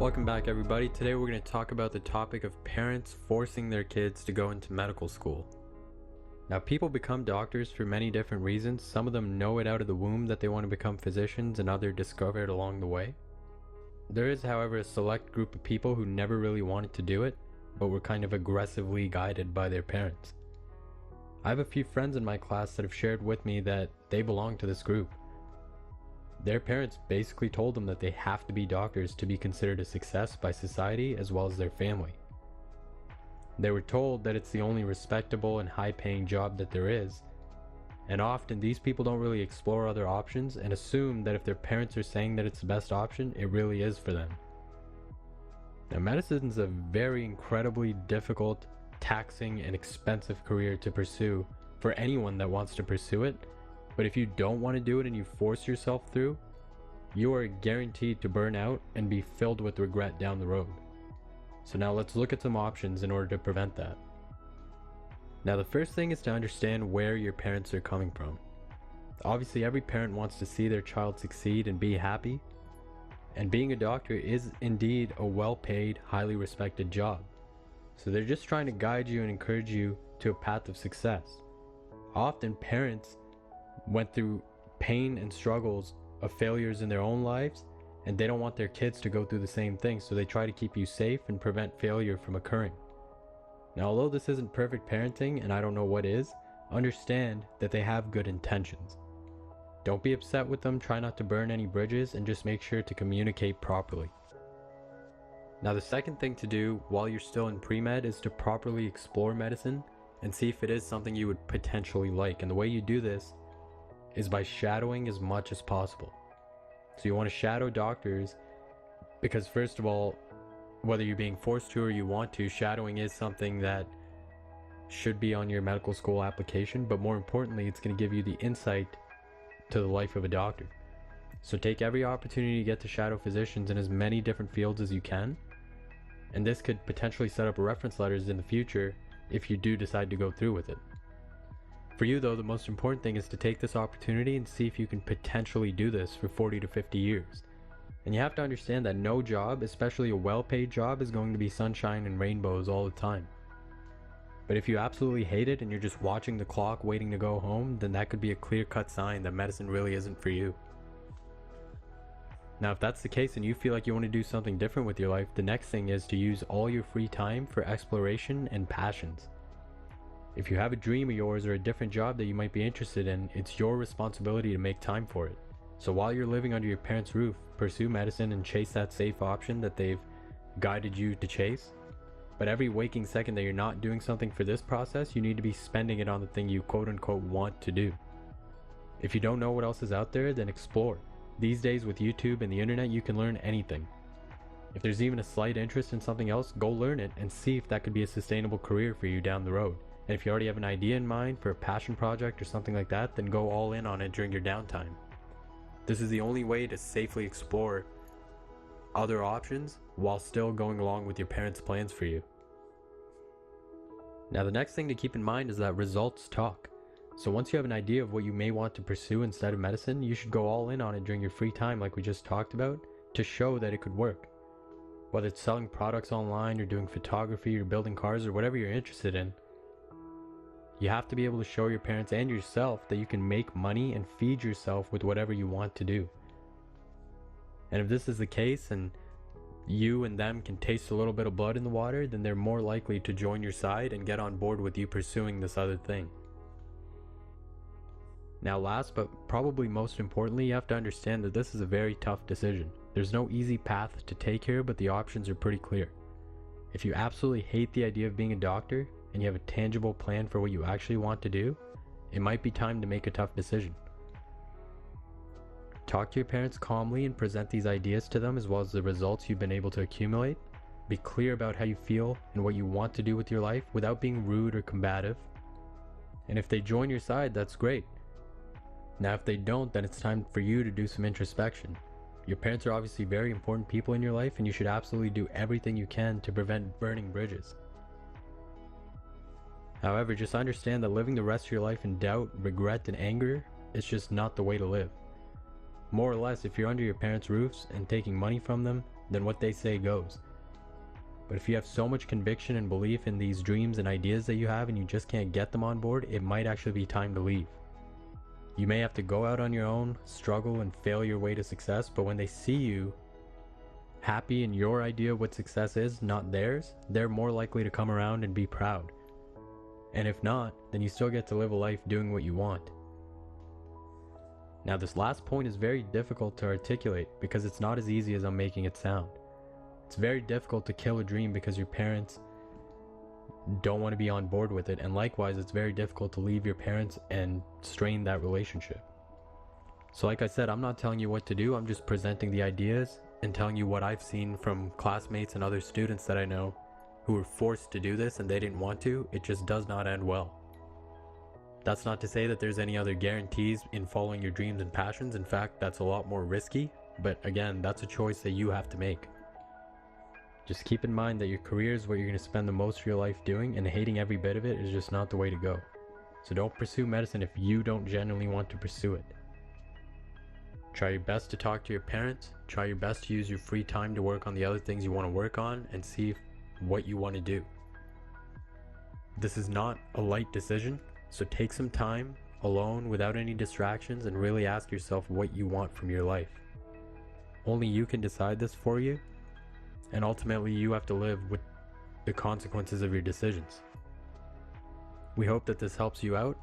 Welcome back, everybody. Today we're going to talk about the topic of parents forcing their kids to go into medical school. Now, people become doctors for many different reasons. Some of them know it out of the womb that they want to become physicians, and others discover it along the way. There is, however, a select group of people who never really wanted to do it, but were kind of aggressively guided by their parents. I have a few friends in my class that have shared with me that they belong to this group. Their parents basically told them that they have to be doctors to be considered a success by society as well as their family. They were told that it's the only respectable and high-paying job that there is, and often these people don't really explore other options and assume that if their parents are saying that it's the best option, it really is for them. Now, medicine is a very incredibly difficult, taxing, and expensive career to pursue for anyone that wants to pursue it. But if you don't want to do it and you force yourself through, you are guaranteed to burn out and be filled with regret down the road. So now let's look at some options in order to prevent that. Now, the first thing is to understand where your parents are coming from. Obviously, every parent wants to see their child succeed and be happy. And being a doctor is indeed a well-paid, highly respected job. So they're just trying to guide you and encourage you to a path of success. Often parents went through pain and struggles of failures in their own lives, and they don't want their kids to go through the same thing, so they try to keep you safe and prevent failure from occurring. Now, although this isn't perfect parenting, and I don't know what is, understand that they have good intentions. Don't be upset with them, try not to burn any bridges, and just make sure to communicate properly. Now, the second thing to do while you're still in pre-med is to properly explore medicine and see if it is something you would potentially like. And the way you do this is by shadowing as much as possible. So you want to shadow doctors because, first of all, whether you're being forced to or you want to, shadowing is something that should be on your medical school application, but more importantly, it's going to give you the insight to the life of a doctor. So take every opportunity to get to shadow physicians in as many different fields as you can, and this could potentially set up reference letters in the future if you do decide to go through with it. For you though, the most important thing is to take this opportunity and see if you can potentially do this for 40 to 50 years. And you have to understand that no job, especially a well-paid job, is going to be sunshine and rainbows all the time. But if you absolutely hate it and you're just watching the clock waiting to go home, then that could be a clear-cut sign that medicine really isn't for you. Now, if that's the case and you feel like you want to do something different with your life, the next thing is to use all your free time for exploration and passions. If you have a dream of yours or a different job that you might be interested in, it's your responsibility to make time for it. So while you're living under your parents' roof, pursue medicine and chase that safe option that they've guided you to chase. But every waking second that you're not doing something for this process, you need to be spending it on the thing you quote-unquote want to do. If you don't know what else is out there, then explore. These days with YouTube and the internet, you can learn anything. If there's even a slight interest in something else, go learn it and see if that could be a sustainable career for you down the road. And if you already have an idea in mind for a passion project or something like that, then go all in on it during your downtime. This is the only way to safely explore other options while still going along with your parents' plans for you. Now, the next thing to keep in mind is that results talk. So once you have an idea of what you may want to pursue instead of medicine, you should go all in on it during your free time like we just talked about to show that it could work. Whether it's selling products online or doing photography or building cars or whatever you're interested in, you have to be able to show your parents and yourself that you can make money and feed yourself with whatever you want to do. And if this is the case and you and them can taste a little bit of blood in the water, then they're more likely to join your side and get on board with you pursuing this other thing. Now, last but probably most importantly, you have to understand that this is a very tough decision. There's no easy path to take here, but the options are pretty clear. If you absolutely hate the idea of being a doctor, and you have a tangible plan for what you actually want to do, it might be time to make a tough decision. Talk to your parents calmly and present these ideas to them as well as the results you've been able to accumulate. Be clear about how you feel and what you want to do with your life without being rude or combative. And if they join your side, that's great. Now, if they don't, then it's time for you to do some introspection. Your parents are obviously very important people in your life, and you should absolutely do everything you can to prevent burning bridges. However, just understand that living the rest of your life in doubt, regret, and anger is just not the way to live. More or less, if you're under your parents' roofs and taking money from them, then what they say goes. But if you have so much conviction and belief in these dreams and ideas that you have and you just can't get them on board, it might actually be time to leave. You may have to go out on your own, struggle and fail your way to success, but when they see you happy in your idea of what success is, not theirs, they're more likely to come around and be proud. And if not, then you still get to live a life doing what you want. Now this last point is very difficult to articulate because it's not as easy as I'm making it sound. It's very difficult to kill a dream because your parents don't want to be on board with it, and likewise it's very difficult to leave your parents and strain that relationship. So like I said, I'm not telling you what to do, I'm just presenting the ideas and telling you what I've seen from classmates and other students that I know who were forced to do this and they didn't want to. It just does not end well. That's not to say that there's any other guarantees in following your dreams and passions. In fact, that's a lot more risky, but again, that's a choice that you have to make. Just keep in mind that your career is what you're going to spend the most of your life doing, and hating every bit of it is just not the way to go. So don't pursue medicine if you don't genuinely want to pursue it. Try your best to talk to your parents, try your best to use your free time to work on the other things you want to work on, and see what you want to do. This is not a light decision, so take some time alone without any distractions and really ask yourself what you want from your life. Only you can decide this for you, and ultimately you have to live with the consequences of your decisions. We hope that this helps you out.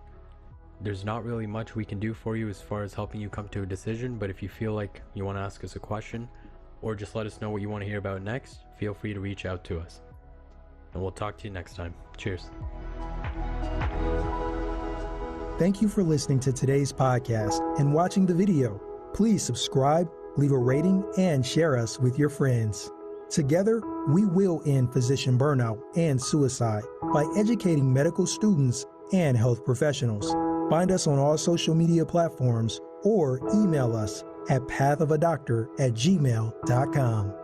There's not really much we can do for you as far as helping you come to a decision, but if you feel like you want to ask us a question or just let us know what you want to hear about next, feel free to reach out to us. And we'll talk to you next time. Cheers. Thank you for listening to today's podcast and watching the video. Please subscribe, leave a rating, and share us with your friends. Together, we will end physician burnout and suicide by educating medical students and health professionals. Find us on all social media platforms or email us at pathofadoctor@gmail.com.